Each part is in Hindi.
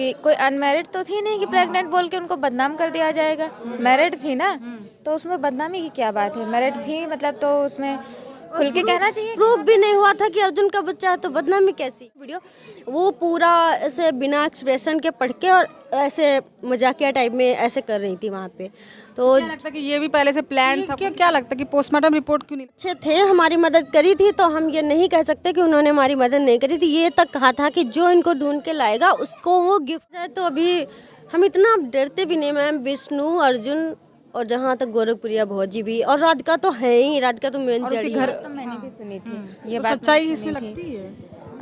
कोई अनमैरिड तो थी नहीं कि प्रेग्नेंट बोल के उनको बदनाम कर दिया जाएगा। मैरिड थी ना, तो उसमें बदनामी की क्या बात है। मैरिड थी मतलब तो उसमें खुल के कहना चाहिए। प्रूफ भी नहीं हुआ था कि अर्जुन का बच्चा है तो बदनामी कैसी। वीडियो वो पूरा ऐसे बिना एक्सप्रेशन के पढ़ के और ऐसे मजाकिया टाइप में ऐसे कर रही थी वहाँ पे। तो क्या लगता है कि ये भी पहले से प्लान था? क्या लगता है कि पोस्टमार्टम रिपोर्ट क्यों नहीं? अच्छे थे, हमारी मदद करी थी, तो हम ये नहीं कह सकते कि उन्होंने हमारी मदद नहीं करी थी। ये तक कहा था कि जो इनको ढूंढ के लाएगा उसको वो गिफ्ट है। तो अभी हम इतना डरते भी नहीं मैम। विष्णु, अर्जुन और जहाँ तक गोरखपुरिया भौजी भी और राधिका तो है ही। राधिका तो मेन जड़ी है। तो मैंने भी सुनी थी ये तो बात। सच्चाई इसमें लगती है।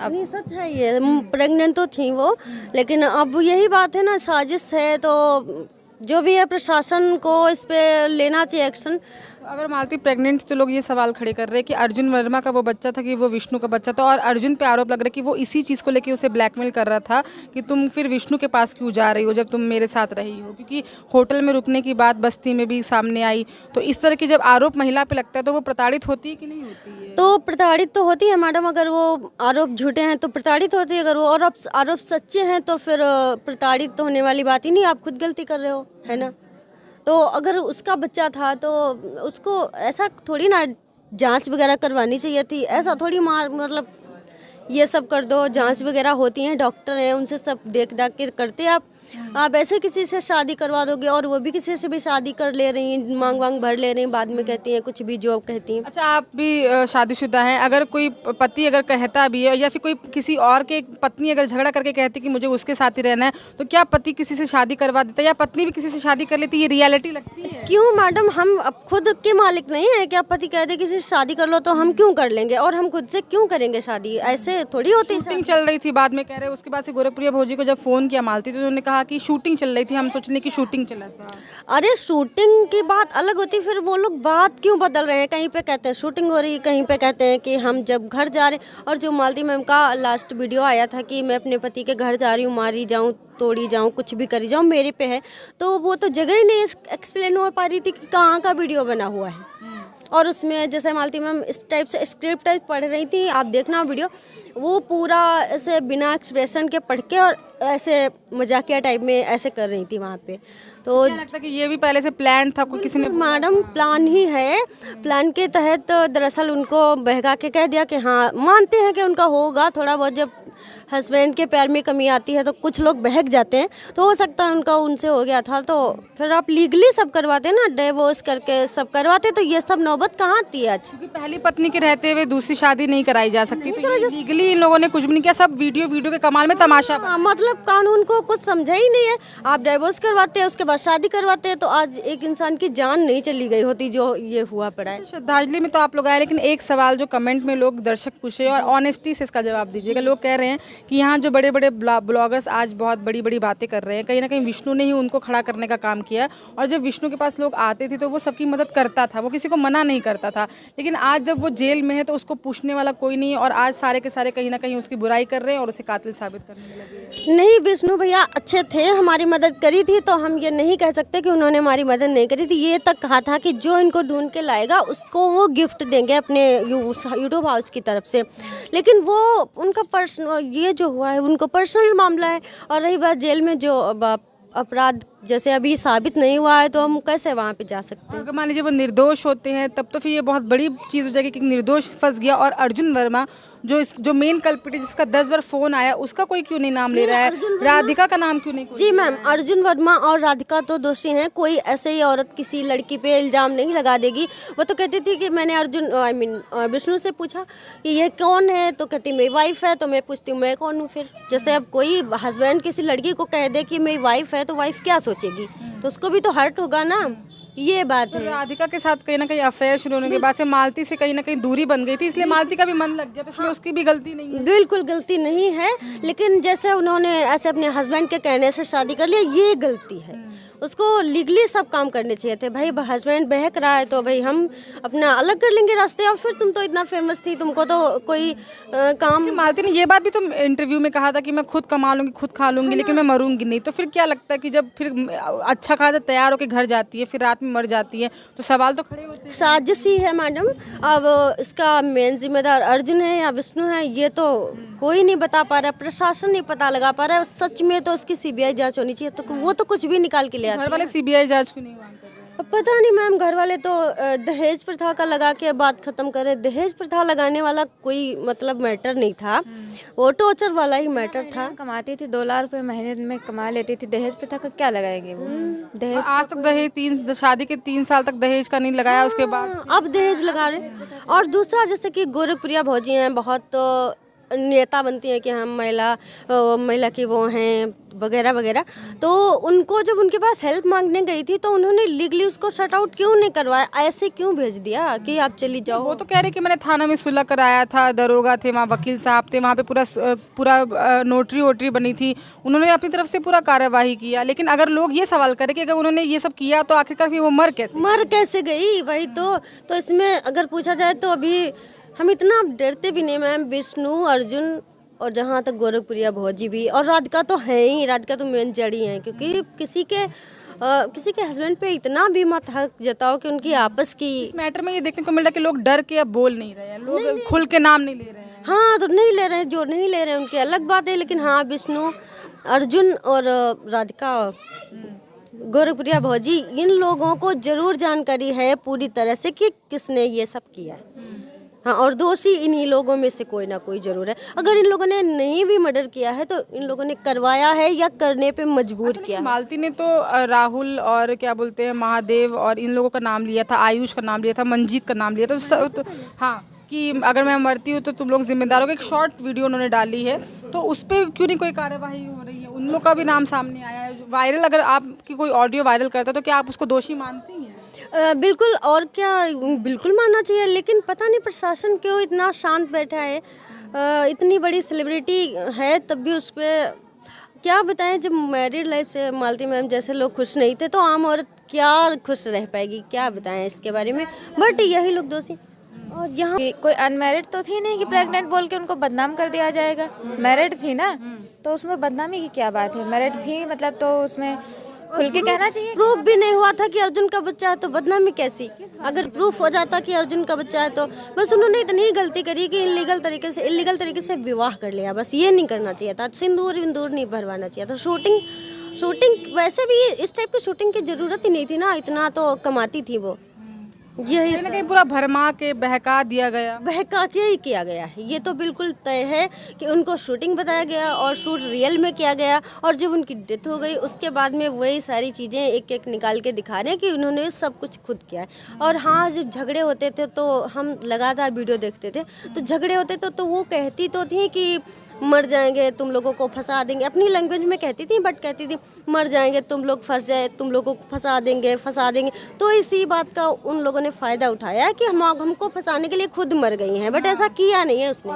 नहीं सच है ये। प्रेग्नेंट तो थी वो, लेकिन अब यही बात है ना, साजिश है। तो जो भी है प्रशासन को इस पे लेना चाहिए एक्शन। अगर मालती प्रेग्नेंट तो लोग ये सवाल खड़े कर रहे हैं कि अर्जुन वर्मा का वो बच्चा था कि वो विष्णु का बच्चा था, और अर्जुन पे आरोप लग रहा है कि वो इसी चीज़ को लेके उसे ब्लैकमेल कर रहा था कि तुम फिर विष्णु के पास क्यों जा रही हो जब तुम मेरे साथ रही हो, क्योंकि होटल में रुकने की बात बस्ती में भी सामने आई। तो इस तरह की जब आरोप महिला पे लगता है तो वो प्रताड़ित होती है कि नहीं होती है? तो प्रताड़ित तो होती है मैडम। अगर वो आरोप झूठे हैं तो प्रताड़ित होती है, अगर वो आरोप सच्चे हैं तो फिर प्रताड़ित तो होने वाली बात ही नहीं। आप खुद गलती कर रहे हो, है ना। तो अगर उसका बच्चा था तो उसको ऐसा थोड़ी ना जांच वगैरह करवानी चाहिए थी। ऐसा थोड़ी मार मतलब ये सब कर दो। जांच वगैरह होती हैं, डॉक्टर हैं, उनसे सब देख दाख के करते। आप ऐसे किसी से शादी करवा दोगे और वो भी किसी से भी शादी कर ले रही हैं, मांग वांग भर ले रही हैं, बाद में कहती हैं कुछ भी जॉब कहती हैं। अच्छा, आप भी शादीशुदा हैं। अगर कोई पति अगर कहता भी है या फिर कोई किसी और के पत्नी अगर झगड़ा करके कहती कि मुझे उसके साथ ही रहना है, तो क्या पति किसी से शादी करवा देता है या पत्नी भी किसी से शादी कर लेती है? ये रियलिटी लगती है? क्यों मैडम, हम अब खुद के मालिक नहीं है। क्या पति कह दे किसी से शादी कर लो तो हम क्यों कर लेंगे, और हम खुद से क्यों करेंगे शादी? ऐसे थोड़ी होती है। शूटिंग चल रही थी, बाद में कह रहे उसके बाद से गोरखपुरिया भौजी को जब फोन किया मालती तो उन्होंने कहा कि शूटिंग चल रही थी, हम सोचने की शूटिंग चला था। अरे शूटिंग की बात अलग होती, फिर वो लोग बात क्यों बदल रहे हैं? कहीं पे कहते हैं शूटिंग हो रही, कहीं पे कहते हैं कि हम जब घर जा रहे हैं। और जो मालती मैम का लास्ट वीडियो आया था कि मैं अपने पति के घर जा रही हूँ, मारी जाऊँ, तोड़ी जाऊँ, कुछ भी करी जाऊँ, मेरे पे है, तो वो तो जगह ही नहीं एक्सप्लेन हो पा रही थी कि कहाँ का वीडियो बना हुआ है। और उसमें जैसे मालती मैम इस टाइप से स्क्रिप्ट टाइप पढ़ रही थी, आप देखना वीडियो, वो पूरा ऐसे बिना एक्सप्रेशन के पढ़ के और ऐसे मजाकिया टाइप में ऐसे कर रही थी वहाँ पे। तो क्या लगता है कि ये भी पहले से प्लान था? कोई किसी ने मैडम प्लान ही है। प्लान के तहत दरअसल उनको बहका के कह दिया कि हाँ, मानते हैं कि उनका होगा थोड़ा बहुत। जब हस्बैंड के प्यार में कमी आती है तो कुछ लोग बहक जाते हैं, तो हो सकता है उनका उनसे हो गया था। तो फिर आप लीगली सब करवाते ना, डिवोर्स करके सब करवाते, तो ये सब नौबत कहाँ आती है आज। क्योंकि पहली पत्नी के रहते हुए दूसरी शादी नहीं कराई जा सकती, तो ये लीगली इन लोगों ने कुछ भी नहीं किया, सब वीडियो के कमाल में तमाशा बना। मतलब कानून को कुछ समझा ही नहीं है। आप डिवोर्स करवाते हैं, उसके बाद शादी करवाते हैं, तो आज एक इंसान की जान नहीं चली गई होती जो ये हुआ पड़ा है। श्रद्धांजलि में तो आप लोग आए, लेकिन एक सवाल जो कमेंट में लोग दर्शक पूछे और ऑनेस्टी से इसका जवाब दीजिएगा। लोग कह रहे हैं कि यहाँ जो बड़े बड़े ब्लॉगर्स आज बहुत बड़ी बड़ी बातें कर रहे हैं, कहीं ना कहीं विष्णु ने ही उनको खड़ा करने का काम किया। और जब विष्णु के पास लोग आते थे तो वो सबकी मदद करता था, वो किसी को मना नहीं करता था। लेकिन आज जब वो जेल में है तो उसको पूछने वाला कोई नहीं है, और आज सारे के सारे कहीं ना कहीं उसकी बुराई कर रहे हैं और उसे कातिल साबित करने लगे। नहीं, विष्णु भैया अच्छे थे, हमारी मदद करी थी, तो हम ये नहीं कह सकते कि उन्होंने हमारी मदद नहीं करी थी। ये तक कहा था कि जो इनको ढूंढ के लाएगा उसको वो गिफ्ट देंगे अपने यूट्यूब हाउस की तरफ से। लेकिन वो उनका पर्सनल, ये जो हुआ है उनको पर्सनल मामला है। और रही बात जेल में जो अपराध जैसे अभी साबित नहीं हुआ है, तो हम कैसे वहाँ पे जा सकते हैं? अगर मान लीजिए वो निर्दोष होते हैं तब तो फिर ये बहुत बड़ी चीज़ हो जाएगी कि निर्दोष फंस गया। और अर्जुन वर्मा जो मेन कल्प्रिट है, जिसका 10 बार फोन आया, उसका कोई क्यों नहीं नाम ले रहा है? राधिका का नाम क्यों नहीं? जी मैम, अर्जुन वर्मा और राधिका तो दोषी हैं। कोई ऐसे ही औरत किसी लड़की पे इल्जाम नहीं लगा देगी। वो तो कहती थी कि मैंने विष्णु से पूछा कि ये कौन है, तो कहती मेरी वाइफ है। तो मैं पूछती हूँ मैं कौन हूँ? फिर जैसे अब कोई हस्बैंड किसी लड़की को कह दे कि मेरी वाइफ है, तो वाइफ क्या सोचेगी? तो उसको भी तो हर्ट होगा ना, ये बात है। राधिका के साथ कहीं ना कहीं अफेयर शुरू होने के बाद से मालती से कहीं ना कहीं दूरी बन गई थी, इसलिए मालती का भी मन लग गया, तो इसमें उसकी भी गलती नहीं है। बिल्कुल गलती नहीं है, लेकिन जैसे उन्होंने ऐसे अपने हस्बैंड के कहने से शादी कर लिया, ये गलती है। उसको लीगली सब काम करने चाहिए थे। भाई हस्बैंड बहक रहा है तो भाई हम अपना अलग कर लेंगे रास्ते। और फिर तुम तो इतना फेमस थी, तुमको तो कोई काम। मालती ने ये बात भी तो इंटरव्यू में कहा था कि मैं खुद कमा लूंगी, खुद खा लूंगी, लेकिन मैं मरूंगी नहीं। तो फिर क्या लगता है कि जब फिर अच्छा खासा तैयार होकर घर जाती है, फिर रात में मर जाती है, तो सवाल तो खड़े होते हैं। साजिश ही है मैडम। अब इसका मेन जिम्मेदार अर्जुन है या विष्णु है, ये तो कोई नहीं बता पा रहा, प्रशासन नहीं पता लगा पा रहा। सच में तो उसकी सीबीआई जांच होनी चाहिए, तो वो तो कुछ भी निकाल के ले आती घर है। वाले सीबीआई जांच क्यों नहीं मांग कर रहे हैं? अब पता नहीं मैम, घर वाले तो दहेज प्रथा का लगा के बात खत्म करे। दहेज प्रथा लगाने वाला कोई मतलब मैटर नहीं था, वो टॉर्चर वाला ही मैटर था। कमाती थी 2 लाख रुपए महीने में कमा लेती थी, दहेज प्रथा का क्या लगाएंगे वो? दहेज आज तक दहेज शादी के 3 साल तक दहेज का नहीं लगाया, उसके बाद अब दहेज लगा रहे। और दूसरा जैसे कि गोरखप्रिया भौजी हैं, बहुत नेता बनती हैं कि हम महिला की वो हैं वगैरह वगैरह। तो उनको जब उनके पास हेल्प मांगने गई थी तो उन्होंने लीगली उसको शट आउट क्यों नहीं करवाया, ऐसे क्यों भेज दिया कि आप चली जाओ? वो तो कह रहे कि मैंने थाना में सुलह कराया था, दरोगा थे वहाँ, वकील साहब थे वहाँ पे, पूरा नोटरी वोटरी बनी थी, उन्होंने अपनी तरफ से पूरा कार्यवाही किया। लेकिन अगर लोग ये सवाल करें कि अगर उन्होंने ये सब किया तो आखिरकार फिर वो मर कैसे गई? वही तो इसमें अगर पूछा जाए तो अभी हम इतना डरते भी नहीं मैम। विष्णु, अर्जुन और जहाँ तक गोरखप्रिया भौजी भी, और राधिका तो है ही, राधिका तो मेन जड़ी है। क्योंकि किसी के हस्बैंड पे इतना भी मत हक जताओ कि उनकी आपस की। इस मैटर में ये देखने को मिल रहा है कि लोग डर के अब बोल नहीं रहे हैं, लोग खुल के नाम नहीं ले रहे हैं। हाँ, तो नहीं ले रहे हैं, जो नहीं ले रहे हैं उनकी अलग बात है। लेकिन हाँ, विष्णु, अर्जुन और राधिका, गोरखप्रिया भौजी, इन लोगों को जरूर जानकारी है पूरी तरह से कि किसने ये सब किया है। हाँ, और दोषी इन्हीं लोगों में से कोई ना कोई जरूर है। अगर इन लोगों ने नहीं भी मर्डर किया है तो इन लोगों ने करवाया है या करने पे मजबूर किया है। मालती ने तो राहुल और क्या बोलते हैं महादेव और इन लोगों का नाम लिया था, आयुष का नाम लिया था, मंजीत का नाम लिया था। तो हाँ, कि अगर मैं मरती हूँ तो तुम लोग जिम्मेदार हो। एक शॉर्ट वीडियो उन्होंने डाली है, तो उस पर क्यों नहीं कोई कार्यवाही हो रही है? उन लोग का भी नाम सामने आया है वायरल। अगर आपकी कोई ऑडियो वायरल करता है तो क्या आप उसको दोषी मानती हैं? बिल्कुल, और क्या, बिल्कुल मानना चाहिए। लेकिन पता नहीं प्रशासन क्यों इतना शांत बैठा है। इतनी बड़ी सेलिब्रिटी है तब भी उस पर क्या बताएं। जब मैरिड लाइफ से मालती मैम जैसे लोग खुश नहीं थे तो आम औरत क्या खुश रह पाएगी? क्या बताएं इसके बारे में। बट यही लोग दोषी। और यहाँ कोई अनमैरिड तो थी नहीं कि प्रेग्नेंट बोल के उनको बदनाम कर दिया जाएगा। मैरिड थी ना, तो उसमें बदनामी की क्या बात है? मैरिड थी मतलब तो उसमें खुल के कहना चाहिए। प्रूफ भी नहीं हुआ था कि अर्जुन का बच्चा है तो बदनामी कैसी? अगर प्रूफ हो जाता कि अर्जुन का बच्चा है तो बस उन्होंने इतनी गलती करी कि इलीगल तरीके से विवाह कर लिया। बस ये नहीं करना चाहिए था, सिंदूर विंदूर नहीं भरवाना चाहिए था। शूटिंग वैसे भी इस टाइप की शूटिंग की जरूरत ही नहीं थी ना, इतना तो कमाती थी वो। यही कहीं ना कहीं पूरा भरमा के बहका दिया गया, बहका के ही किया गया है। ये तो बिल्कुल तय है कि उनको शूटिंग बताया गया और शूट रियल में किया गया। और जब उनकी डेथ हो गई उसके बाद में वही सारी चीज़ें एक एक निकाल के दिखा रहे हैं कि उन्होंने सब कुछ खुद किया है। और हाँ, जब झगड़े होते थे तो हम लगातार वीडियो देखते थे, तो झगड़े होते थे तो वो कहती तो थी कि मर जाएंगे, तुम लोगों को फंसा देंगे। अपनी लैंग्वेज में कहती थी, बट कहती थी मर जाएंगे, तुम लोग फंस जाए, तुम लोगों को फंसा देंगे। तो इसी बात का उन लोगों ने फ़ायदा उठाया कि हमको फंसाने के लिए खुद मर गई हैं। बट ऐसा किया नहीं है उसने।